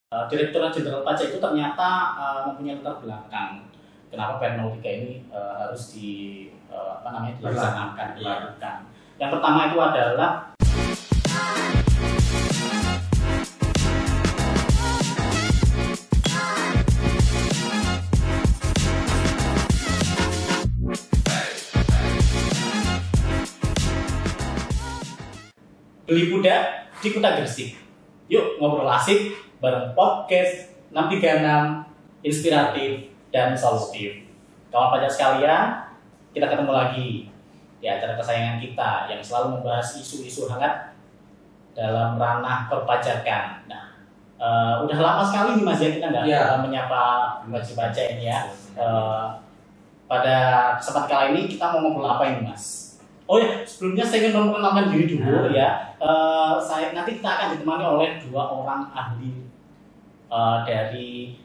Direktorat Jenderal Pajak itu ternyata mempunyai latar belakang. Kenapa PR 03 ini harus dilaksanakan, dilakukan. Yang pertama itu adalah beli kuda di Kuta Gresik. Yuk ngobrol asik bareng podcast 636 inspiratif dan solutif. Kawan pajak sekalian, kita ketemu lagi di acara kesayangan kita yang selalu membahas isu-isu hangat dalam ranah perpajakan. Nah, udah lama sekali nih Mas ya kita nggak menyapa wajib pajak ini ya. Pada kesempatan kali ini kita mau ngobrol apa ini Mas? Oh ya, sebelumnya saya ingin memperkenalkan diri dulu ya. Nanti kita akan ditemani oleh dua orang ahli dari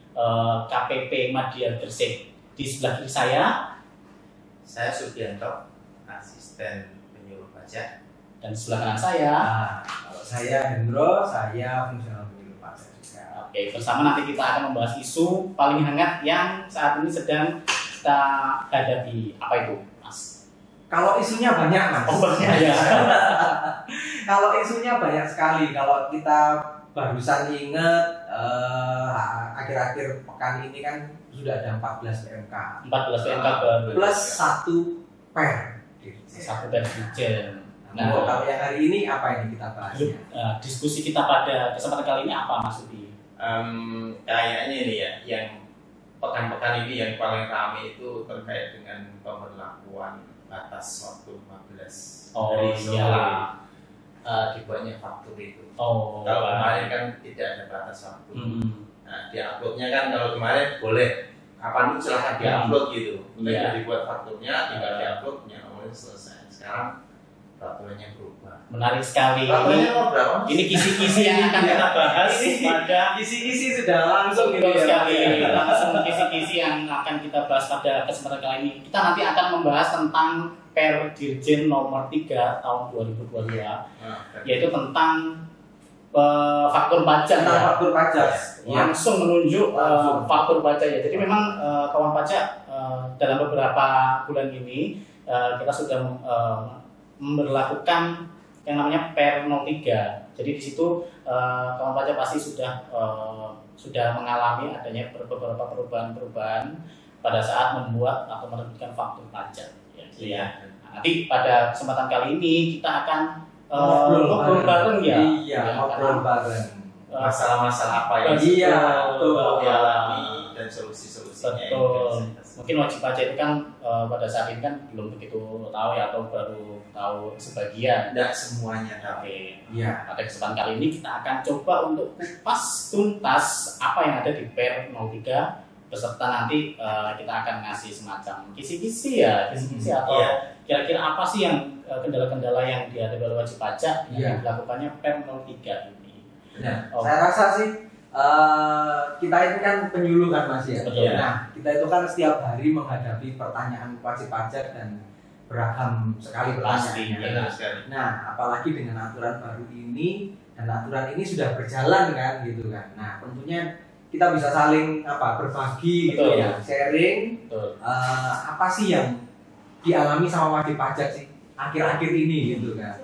KPP Madya Gresik. Di sebelah kiri saya Sugianto, asisten penyuluh pajak. Dan sebelah kanan saya. Kalau saya Hendro, saya fungsional penyuluh pajak juga. Oke, bersama nanti kita akan membahas isu paling hangat yang saat ini sedang kita hadapi. Apa itu, Mas? Kalau isunya banyak Mas. Oh banyak ya. Kalau isunya banyak sekali. Kalau kita barusan ingat akhir-akhir pekan ini kan sudah ada 14 PMK. 14 PMK baru. Plus 1 PER. Satu dan Dirjen. Nah, kalau yang hari ini apa yang kita bahas? Diskusi kita pada kesempatan kali ini apa Mas Udi? Kayaknya ini ya, yang pekan-pekan ini yang paling ramai itu terkait dengan pemberlakuan batas waktu 15 hari setelah dibuatnya faktur itu. Kalau kemarin kan tidak ada batas waktu. Nah, diuploadnya kan kalau kemarin boleh kapan pun silahkan diupload gitu. Udah dibuat fakturnya, tinggal diuploadnya, kemudian selesai. Sekarang peraturannya berubah. Menarik sekali. Ini kisi-kisi yang akan kita bahas pada kisi-kisi sudah langsung gitu sekali. Langsung kisi-kisi yang akan kita bahas pada kesempatan kali ini. Kita nanti akan membahas tentang Per Dirjen nomor 3 tahun 2022, yaitu tentang faktur pajak. Faktur pajak. Langsung menunjuk faktur pajak ya. Jadi memang kawan pajak dalam beberapa bulan ini kita sudah memberlakukan yang namanya Per 03. Jadi di situ kawan pajak pasti sudah mengalami adanya beberapa perubahan-perubahan pada saat membuat atau menerbitkan faktur pajak. Ya. Nah, nanti pada kesempatan kali ini kita akan ngobrol bareng ya. Iya, ngobrol bareng. Masalah-masalah apa yang dialami dan solusi-solusinya. Betul. Mungkin wajib pajak itu kan pada saat ini kan belum begitu tahu ya, atau baru tahu sebagian. Tidak semuanya tapi. Iya. Pada kesempatan kali ini kita akan coba untuk kupas tuntas apa yang ada di Per 03, beserta nanti kita akan ngasih semacam kisi-kisi atau kira-kira apa sih yang kendala-kendala yang dihadapi oleh wajib pajak yang dilakukannya Per 03 ini. Saya rasa sih kita itu kan penyuluh kan Mas ya. Betul. Nah, kita itu kan setiap hari menghadapi pertanyaan wajib pajak dan beragam sekali pertanyaannya. Nah, apalagi dengan aturan baru ini, dan aturan ini sudah berjalan kan gitu kan. Nah, tentunya kita bisa saling berbagi gitu ya, sharing. Apa sih yang dialami sama wajib pajak sih akhir-akhir ini gitu kan.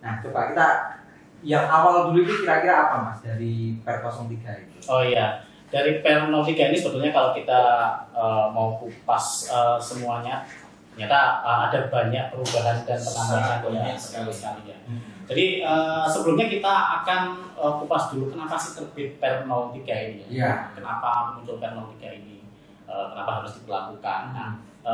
Nah, coba kita yang awal dulu itu kira-kira apa Mas dari Per 03 itu? Oh iya, dari Per 03 ini sebetulnya kalau kita mau kupas semuanya, ternyata ada banyak perubahan dan penambahan ya, sekali ya. Jadi sebelumnya kita akan kupas dulu kenapa sih terbit Per 03 ini ya. Kenapa muncul Per 03 ini, kenapa harus diberlakukan. Nah,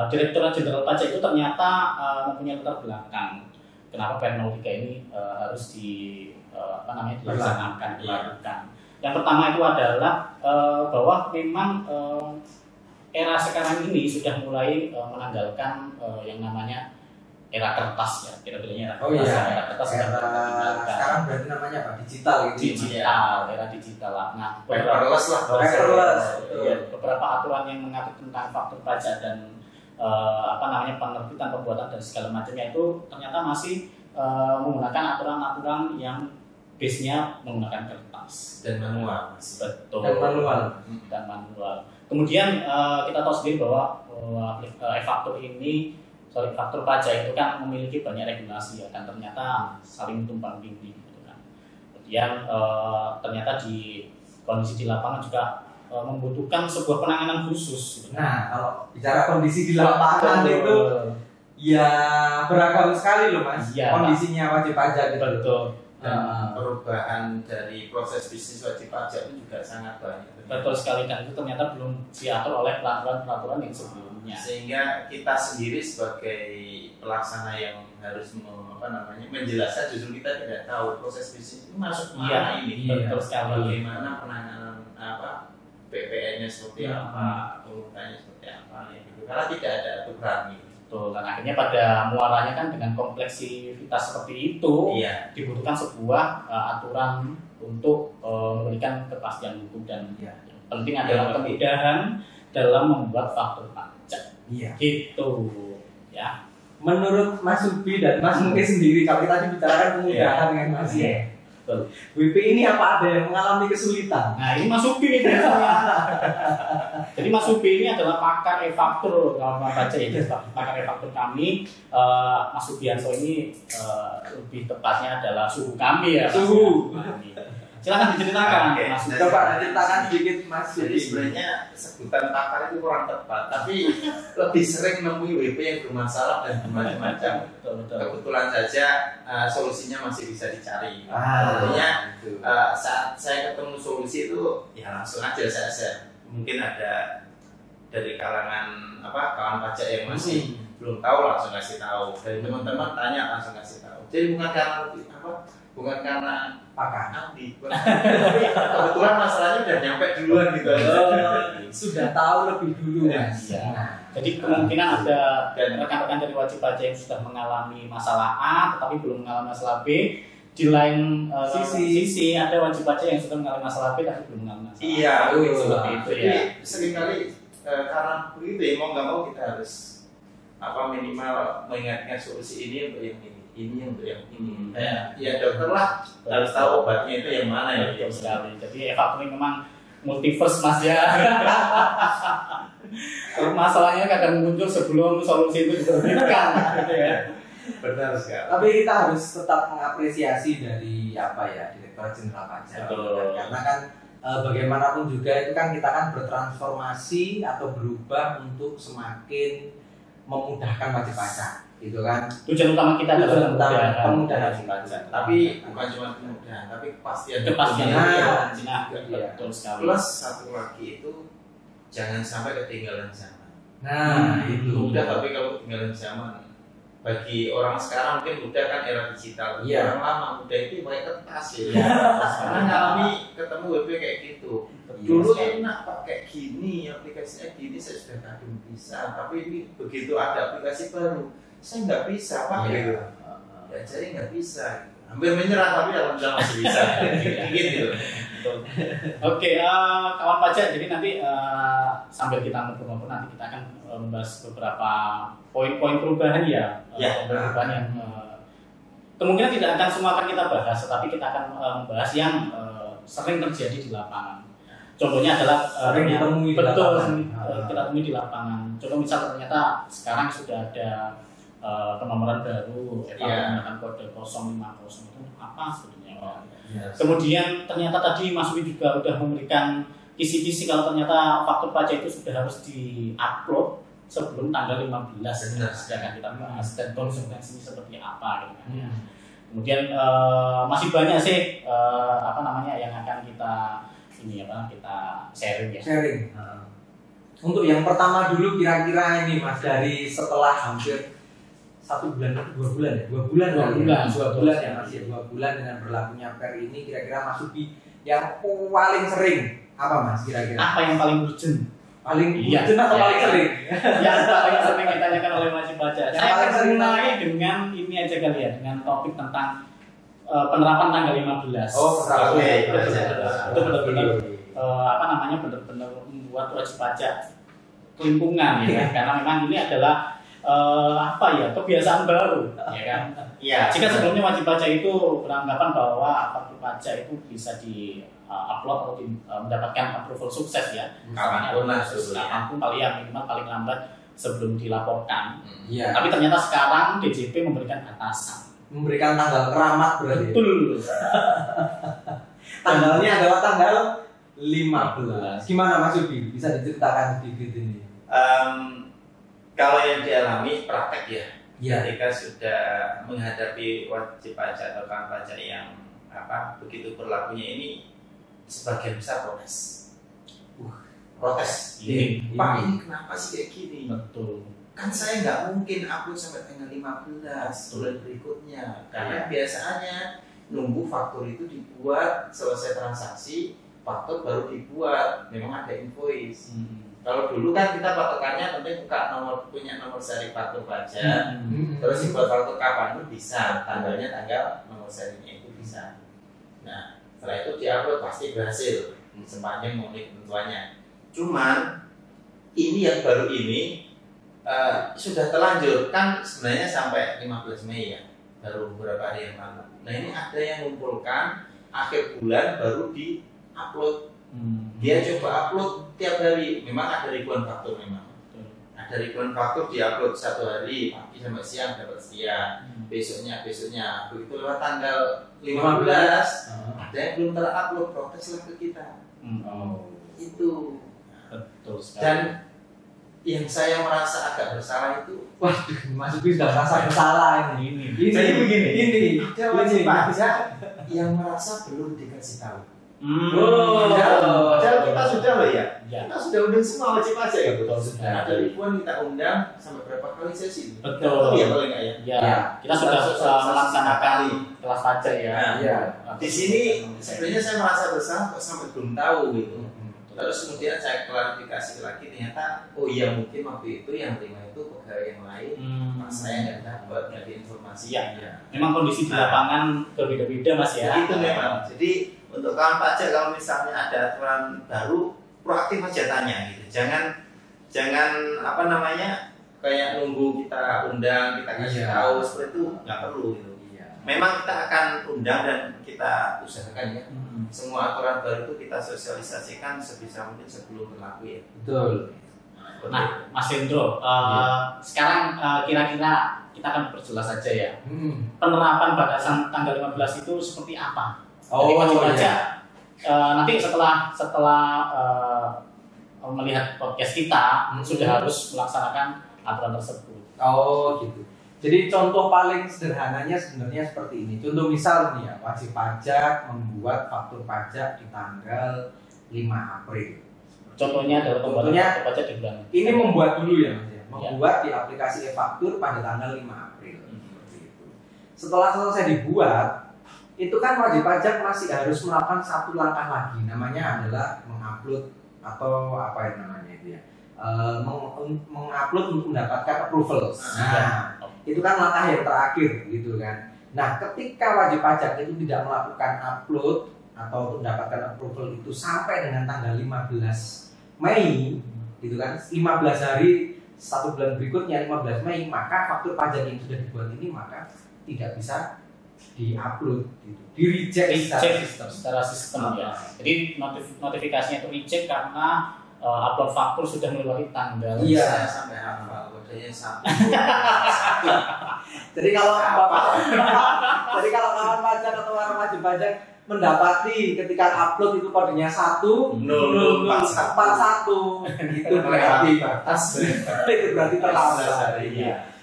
Direktorat Jenderal Pajak itu ternyata mempunyai latar belakang. Kenapa Per 03 ini harus dilaksanakan, dilakukan. Yang pertama itu adalah bahwa memang era sekarang ini sudah mulai menanggalkan yang namanya era kertas ya, kira-kira era kertas sekarang berarti namanya apa? Digital gitu. Era digital lah. Nah, paperless. Beberapa aturan yang mengatur tentang faktur pajak dan penerbitan, pembuatan dan segala macamnya itu ternyata masih menggunakan aturan-aturan yang base-nya menggunakan kertas dan manual. betul dan manual. Kemudian kita tahu sendiri bahwa faktur pajak itu kan memiliki banyak regulasi ya, dan ternyata saling tumpang tindih gitu kan. Kemudian ternyata di kondisi di lapangan juga membutuhkan sebuah penanganan khusus gitu. Nah, kalau bicara kondisi di lapangan itu ya beragam sekali loh Mas. Ya, kondisinya wajib pajak gitu. Betul. Dan perubahan dari proses bisnis wajib pajak itu juga sangat banyak. Betul sekali, dan itu ternyata belum diatur oleh peraturan-peraturan yang sebelumnya. Sehingga kita sendiri sebagai pelaksana yang harus menjelaskan, justru kita tidak tahu proses bisnis itu masuk mana ini. Betul sekali. Bagaimana penanganan PPN-nya seperti apa, urutannya seperti apa, gitu. Karena tidak ada aturan gitu. Betul, dan akhirnya pada muaranya kan dengan kompleksitas seperti itu dibutuhkan sebuah aturan untuk memberikan kepastian hukum, dan yang penting adalah kemudahan dalam membuat faktur pajak. Gitu ya. Menurut Mas Subi dan Mas Muke sendiri, kalau kita bicarakan kemudahan dengan Mas WP ini apa ada yang mengalami kesulitan? Nah, ini Mas Subi nih biasanya. Jadi Mas Subi ini adalah pakar e-faktur, kalau baca ya, pakar e-faktur kami. Mas Subianto ini lebih tepatnya adalah suhu kami ya. Suhu. Silakan diceritakan. Mas. Coba ceritakan sedikit Mas. Jadi sebenarnya sebutan pakar itu kurang tepat, tapi lebih sering menemui WP yang bermasalah dan bermacam-macam. Kebetulan saja solusinya masih bisa dicari. Artinya saat saya ketemu solusi itu ya langsung aja saya share. Mungkin ada dari kalangan kawan pajak yang masih belum tahu, langsung kasih tahu. Dari teman-teman tanya, langsung kasih taw. Jadi bukan karena pakar ahli, kebetulan masalahnya udah nyampe duluan gitu. Sudah tahu lebih dulu Mas. Jadi kemungkinan ada rekan-rekan dari wajib pajak yang sudah mengalami masalah A tetapi belum mengalami masalah B. Di lain sisi ada wajib pajak yang sudah mengalami masalah B tapi belum mengalami masalah A. Iya, seperti itu jadi ya. seringkali karena begitu ya, mau nggak mau kita harus minimal mengingatkan solusi ini untuk yang ini untuk yang ini. Ya dokter lah harus tahu obatnya itu yang mana ya. Betul sekali. Jadi e-faktur memang multiverse Mas ya. Masalahnya kadang muncul sebelum solusi itu diterbitkan gitu ya. Benar sekali. Tapi kita harus tetap mengapresiasi dari Direktur Jenderal Pajak. Karena kan bagaimanapun juga itu kan kita kan bertransformasi atau berubah untuk semakin memudahkan wajib pajak. Gitu kan. Tujuan utama kita adalah kemudahan pajak. Tapi bukan cuma kemudahan, tapi kepastian. Betul sekali. Plus satu lagi itu jangan sampai ketinggalan zaman. Nah, itu. Mudah, tapi kalau ketinggalan zaman, bagi orang sekarang mungkin mudah kan era digital. Orang lama mudah itu pakai kertas ya. Karena ngalami ketemu WP kayak gitu. Dulu enak pakai gini, aplikasinya gini, saya sudah kadung bisa. Tapi ini begitu ada aplikasi baru, saya nggak bisa pakai. Ya jadi nggak bisa. Hampir menyerah, tapi alhamdulillah masih bisa. Gitu. Oke, kawan pajak, jadi nanti sambil kita ngobrol-ngobrol nanti kita akan membahas beberapa poin-poin perubahan perubahan yang kemungkinan tidak akan semua akan kita bahas, tetapi kita akan membahas yang sering terjadi di lapangan. Contohnya adalah kita temui di lapangan. Contoh misal ternyata sekarang sudah ada penomoran baru menggunakan kode 050 itu apa sebetulnya? Kemudian ternyata tadi Mas Wi juga sudah memberikan kisi-kisi kalau ternyata faktur pajak itu sudah harus di-upload sebelum tanggal 15. Sedangkan kita bahas dan konsekuensinya seperti apa gitu kan. Kemudian masih banyak sih yang akan kita kita sharing ya. Untuk yang pertama dulu kira-kira ini Mas, dari setelah hampir 1 bulan, 2 bulan ya? 2 bulan ya Mas ya, 2 bulan dengan berlakunya PER ini, kira-kira Mas Subi yang paling sering apa Mas kira-kira? Apa yang paling urgent? Paling urgent atau paling sering? Yang paling sering ditanyakan oleh wajib pajak. Saya akan mulai dengan ini aja kali ya, dengan topik tentang penerapan tanggal 15. Itu benar-benar benar-benar membuat wajib pajak kelimpungan ya, karena memang ini adalah kebiasaan baru, ya kan? Iya. Jika sebelumnya wajib pajak itu beranggapan bahwa faktur pajak itu bisa di upload atau mendapatkan approval sukses ya, kapanpun paling lambat sebelum dilaporkan. Iya. Tapi ternyata sekarang DJP memberikan batasan, memberikan tanggal keramat berarti. Betul. Tanggalnya adalah tanggal 15. Gimana Mas Yubi? Bisa diceritakan sedikit ini? Kalau yang dialami praktek ya, ya, ketika sudah menghadapi wajib pajak atau kan pajak yang begitu berlakunya ini, sebagian besar protes. Protes. Pak, ini kenapa sih kayak gini? Betul. Kan saya nggak mungkin upload sampai tanggal 15 bulan berikutnya, karena biasanya nunggu faktur itu dibuat, selesai transaksi faktur baru dibuat, memang ada invoice. Kalau dulu kan kita patokannya penting punya nomor seri faktur pajak, terus dibuat faktur kapan pun bisa, tanggalnya tanggal nomor serinya itu bisa. Nah, setelah itu diupload pasti berhasil sepanjang memenuhi ketentuannya. Cuman ini yang baru ini sudah terlanjur kan sebenarnya sampai 15 Mei ya, baru beberapa hari yang lalu. Nah ini ada yang mengumpulkan akhir bulan baru di-upload. Dia coba upload tiap hari, memang ada ribuan faktur memang. Ada ribuan faktur di-upload satu hari, pagi sampai siang dapat sekian, besoknya, begitu lewat tanggal 15, ada yang belum terupload, proteslah ke kita. Itu. Betul sekali. Dan yang saya merasa agak bersalah itu, waduh, Mas Yubi sudah merasa bersalah ini. Jadi begini, ini wajib pajak yang merasa belum dikasih tahu. Padahal kita sudah loh ya. Ya. Kita sudah undang semua wajib pajak ya. Betul sudah. Ada ribuan kita undang sampai berapa kali sesi? Betul. Ya paling nggak ya. Ya. Kita sudah melaksanakan kelas pajak ya. Iya. Di sini sebenarnya saya merasa bersalah kok sampai belum tahu gitu. Terus kemudian saya klarifikasi lagi, ternyata oh iya mungkin waktu itu yang terima itu pegawai yang lain, Mas saya nggak dapat informasi. Ya. Memang kondisi di lapangan berbeda-beda Mas ya. Itu memang. Jadi untuk kawan pajak kalau misalnya ada aturan baru, proaktif aja tanya gitu. Jangan kayak nunggu kita undang, kita kasih tahu seperti itu, nggak perlu gitu. Memang kita akan undang dan kita usahakan ya. Semua aturan baru itu kita sosialisasikan sebisa mungkin sebelum berlaku ya. Betul. Nah, Mas Hendro, sekarang kira-kira kita akan perjelas saja ya. Penerapan batasan tanggal 15 itu seperti apa? Jadi wajib pajak. Nanti setelah melihat podcast kita sudah harus melaksanakan aturan tersebut. Oh gitu. Jadi contoh paling sederhananya sebenarnya seperti ini. Contoh misal nih ya, wajib pajak membuat faktur pajak di tanggal 5 April. Contohnya adalah pembuatan faktur pajak di bulan. Ini membuat dulu ya Mas ya. Membuat di aplikasi e-faktur pada tanggal 5 April. Seperti itu. Setelah selesai dibuat, itu kan wajib pajak masih harus melakukan satu langkah lagi. Namanya adalah mengupload atau apa yang namanya itu ya. Mengupload untuk mendapatkan approval. Nah, itu kan langkah yang terakhir gitu kan. Nah, ketika wajib pajak itu tidak melakukan upload atau mendapatkan approval itu sampai dengan tanggal 15 Mei gitu kan, 15 hari satu bulan berikutnya 15 Mei, maka faktur pajak yang sudah dibuat ini maka tidak bisa di-upload gitu. Di-reject secara sistem ya. Jadi notifikasinya itu reject karena upload faktur sudah melewati tanggal. Iya, saya sampai hafal kodenya satu. Jadi kalau kawan pajak atau orang wajib pajak mendapati ketika upload itu kodenya 1041 itu berarti batas. Itu berarti terlambat.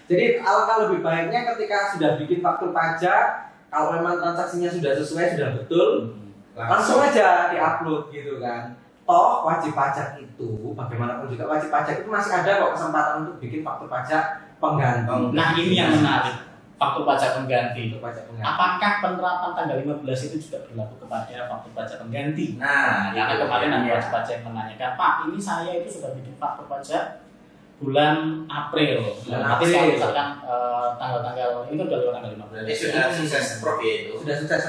Jadi alangkah lebih baiknya ketika sudah bikin faktur pajak, kalau memang transaksinya sudah sesuai, sudah betul, langsung aja diupload gitu kan. Toh wajib pajak itu bagaimanapun juga wajib pajak itu masih ada kok kesempatan untuk bikin faktur pajak pengganti. Nah ini yang menarik, faktur pajak pengganti. Apakah penerapan tanggal 15 itu juga berlaku kepada faktur pajak pengganti? Nah, karena kemarin ada wajib pajak yang menanyakan, Pak ini saya itu sudah bikin faktur pajak bulan April. Nanti kalau misalkan tanggal-tanggal ini kan udah lewat tanggal 15. Berarti sudah sukses Prof ya itu. Sudah sukses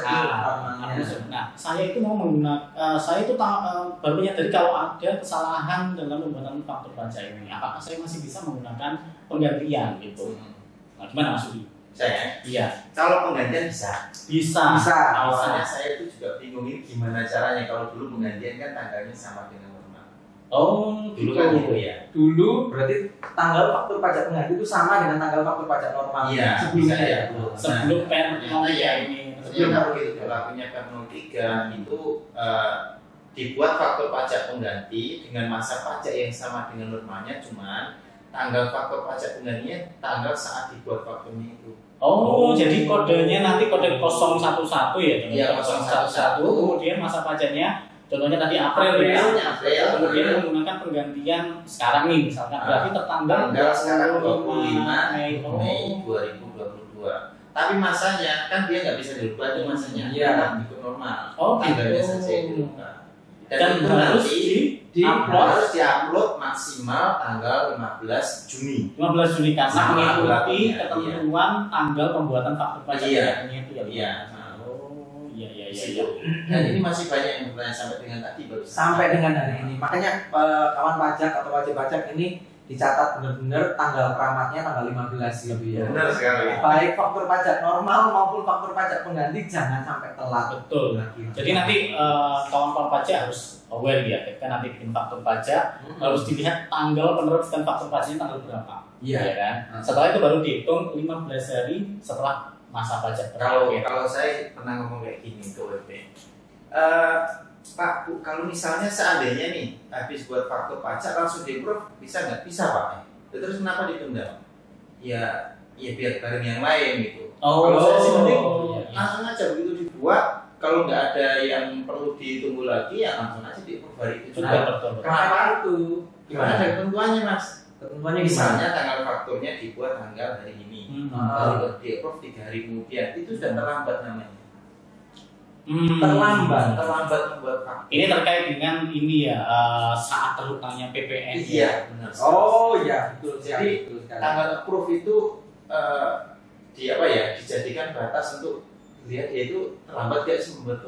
Nah, saya itu mau menggunakan saya itu baru menyadari kalau ada kesalahan dalam pembuatan faktur pajak ini. Apakah saya masih bisa menggunakan penggantian gitu? Nah, gimana Mas Udi? Saya? Iya. Kalau penggantian bisa. Bisa. Awalnya saya itu juga bingung ini gimana caranya kalau dulu penggantian kan tanggalnya sama dengan normal. Oh, Dulu kan gitu ya. Dulu berarti tanggal faktur pajak pengganti itu sama dengan tanggal faktur pajak normal. Iya. Sebelumnya Bisa, ya. Sebelum PEN 03 ini. Sebelum kalau gitu berlakunya PEN 03 itu dibuat faktur pajak pengganti dengan masa pajak yang sama dengan normalnya, cuman tanggal faktur pajak penggantinya tanggal saat dibuat fakturnya itu. Oh, jadi kodenya nanti kode 011 ya? Iya, 011. Kemudian masa pajaknya, contohnya tadi April ya. April. Kemudian menggunakan penggantian sekarang nih, misalkan berarti tertanggal sekarang 25 Mei Mei 2022. Tapi masanya kan dia nggak bisa dirubah tuh masanya. Iya. Kan ikut normal. Oh, tanggalnya gitu. saja yang dirubah. Dan itu harus nanti harus diupload maksimal tanggal 15 Juni. 15 Juni karena Sama mengikuti bulannya, ketentuan tanggal pembuatan faktur pajak Iya. itu ya. Iya. Oh, iya. Dan ini masih banyak yang bertanya sampai dengan tadi baru. Sampai dengan hari ini. Makanya kawan pajak atau wajib pajak ini dicatat benar-benar tanggal keramatnya tanggal 15 gitu ya. Benar sekali. Baik faktur pajak normal maupun faktur pajak pengganti jangan sampai telat. Betul. Gitu. Jadi nanti kawan-kawan pajak harus aware ya, ketika nanti bikin faktur pajak harus dilihat tanggal penerbitan faktur pajaknya tanggal berapa. Iya. Ya kan? Setelah itu baru dihitung 15 hari setelah masa pajak terakhir. Kalau saya pernah ngomong kayak gini ke WP. Pak, Bu, kalau misalnya seandainya nih habis buat faktur pajak langsung di-approve, bisa nggak? Bisa Pak. Terus kenapa ditunda? Ya biar bareng yang lain gitu. Kalau saya sih penting langsung aja begitu dibuat. Kalau nggak ada yang perlu ditunggu lagi ya langsung aja di-approve hari itu juga. Betul. Kenapa itu? Gimana ada ketentuannya Mas? Ketentuannya Misalnya tanggal fakturnya dibuat tanggal hari ini, lalu di-approve 3 hari kemudian, itu sudah terlambat namanya. Terlambat membuat faktur. Ini terkait dengan ini ya saat terhutangnya PPN. Iya, benar. Oh iya, betul. Jadi tanggal approve itu dijadikan batas untuk lihat yaitu terlambat gak sih membuat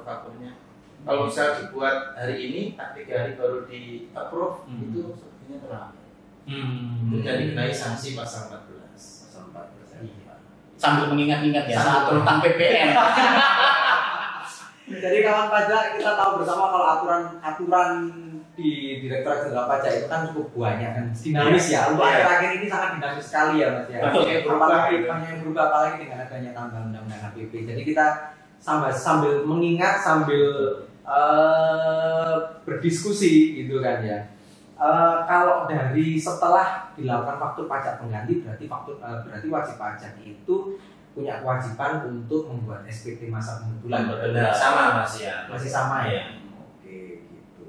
fakturnya. Kalau misal dibuat hari ini, 3 hari baru di approve, itu sepertinya terlambat. Itu jadi dikenai sanksi pasal 14. Pasal 14. Iya. Sambil mengingat-ingat ya saat terhutang PPN. Jadi kawan pajak kita tahu bersama kalau aturan di Direktorat Jenderal Pajak itu kan cukup banyak kan dinamis ya. Untuk akhir-akhir ini sangat dinamis sekali ya Mas ya. Apalagi banyak yang berubah apalagi dengan adanya tambahan undang-undang HPP. Jadi kita sambil mengingat sambil berdiskusi gitu kan ya. Kalau dari setelah dilakukan faktur pajak pengganti berarti wajib pajak itu punya kewajiban untuk membuat SPT masa pembetulan. Benar, sama Mas ya. Masih sama ya. Oke, gitu.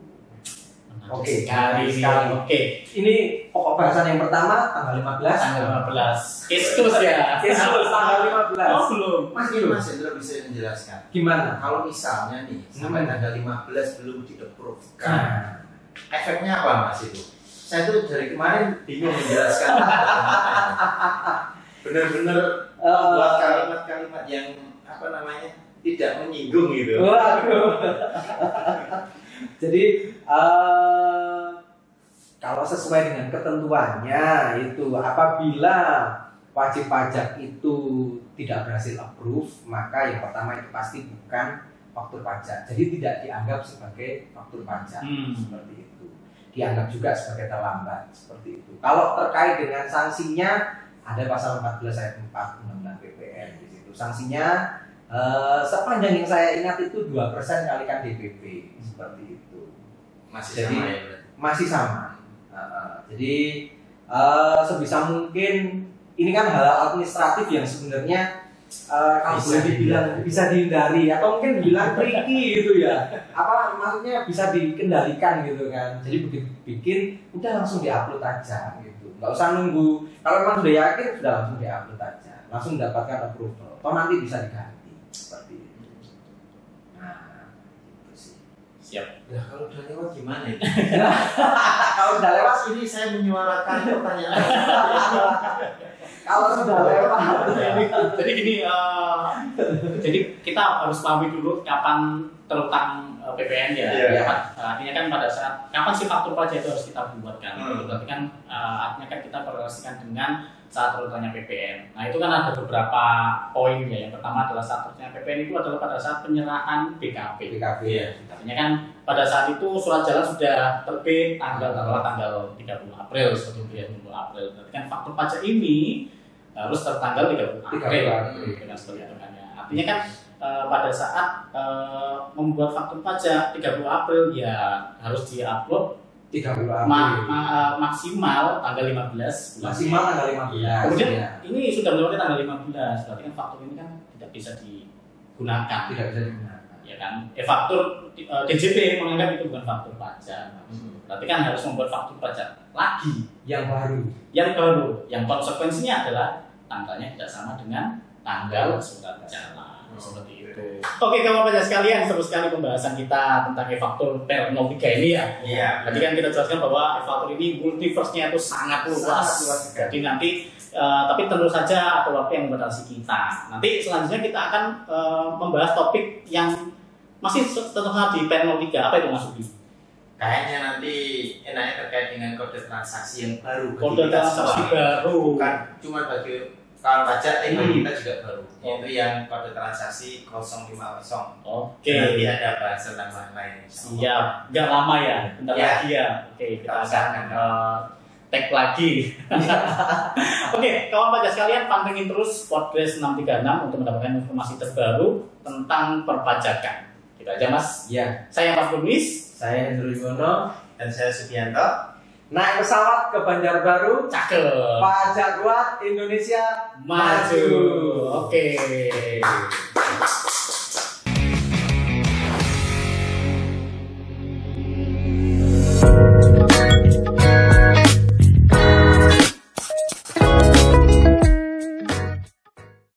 Oke, sekali. Oke. Ini pokok bahasan yang pertama tanggal 15. Tanggal 15. Kestus ya. Kestus tanggal 15. Oh, belum. Mas Hendra bisa menjelaskan. Gimana? Kalau misalnya nih sampai tanggal 15 belum di-approve, kan efeknya apa Mas itu? Saya tuh dari kemarin bingung menjelaskan. Benar-benar buat kalimat-kalimat yang tidak menyinggung gitu. Waduh. Jadi kalau sesuai dengan ketentuannya itu apabila wajib pajak itu tidak berhasil approve, maka yang pertama itu pasti bukan faktur pajak. Jadi tidak dianggap sebagai faktur pajak seperti itu. Dianggap juga sebagai terlambat seperti itu. Kalau terkait dengan sanksinya ada pasal 14 ayat 4 Undang-Undang PPN di situ. Sanksinya sepanjang yang saya ingat itu 2% kalikan DPP seperti itu. Masih Jadi, sama ya? Masih sama. Jadi sebisa mungkin ini kan hal administratif yang sebenarnya kalau boleh dibilang bisa dihindari atau mungkin dibilang tricky gitu ya. Apa maksudnya bisa dikendalikan gitu kan. Jadi begitu bikin udah langsung diupload aja gitu. Nggak usah nunggu. Kalau memang sudah yakin sudah langsung diupload aja. Langsung mendapatkan approval. Atau nanti bisa diganti seperti itu. Nah, itu sih. Siap. Ya kalau udah lewat gimana itu? Kalau udah lewat, Ini saya menyuarakan pertanyaan. kalau sudah lewat. Jadi gini, jadi kita harus pahami dulu kapan terutang PPN ya. Iya. Artinya kan pada saat kapan sih faktur pajak itu harus kita buat kan. Berarti kan artinya kan kita korelasikan dengan saat terutangnya PPN. Nah itu kan ada beberapa poin ya. Yang pertama adalah saat terutangnya PPN itu adalah pada saat penyerahan BKP. Ya. Artinya kan pada saat itu surat jalan sudah terbit tanggal 30 April, 30 April. Berarti kan faktur pajak ini harus tertanggal 30 April. Dengan seperti itu kan ya. Artinya kan pada saat membuat faktur pajak 30 April ya harus diupload 30 April. Maksimal tanggal 15. Maksimal tanggal 15. Kemudian ya. ini sudah melewati tanggal 15. Berarti kan faktur ini kan tidak bisa digunakan. Tidak bisa digunakan. Ya kan? Faktur DJP menganggap itu bukan faktur pajak. Berarti kan harus membuat faktur pajak lagi Yang baru. yang konsekuensinya adalah tanggalnya tidak sama dengan tanggal surat jalan. Seperti itu. Oke, kawan pajak sekalian, seru sekali pembahasan kita tentang e-faktur PL03 ini ya. Iya. Tadi kan kita jelaskan bahwa e-faktur ini multiverse-nya itu sangat luas. Jadi nanti tapi tentu saja ada waktu yang membatasi kita. Nanti selanjutnya kita akan membahas topik yang masih terutama di PL03. Apa itu Mas Ubi? Kayaknya nanti enaknya terkait dengan kode transaksi yang baru. Kode transaksi baru. Bukan cuma bagi kawan pajak, bagi kita juga baru. Yaitu yang kode transaksi 050. Oke. Nanti ada bahasan lain. Siap. Gak lama ya. Bentar Ya. lagi ya. Oke, kita akan tag lagi. Oke, kawan pajak sekalian, pantengin terus podcast 636 untuk mendapatkan informasi terbaru tentang perpajakan. Gitu aja Mas. Ya. Saya Mas Bumis. Saya Hendro Yuwono. Dan saya Subianto. Naik pesawat ke Banjarbaru. Cakep. Pajak kuat Indonesia Maju. Oke.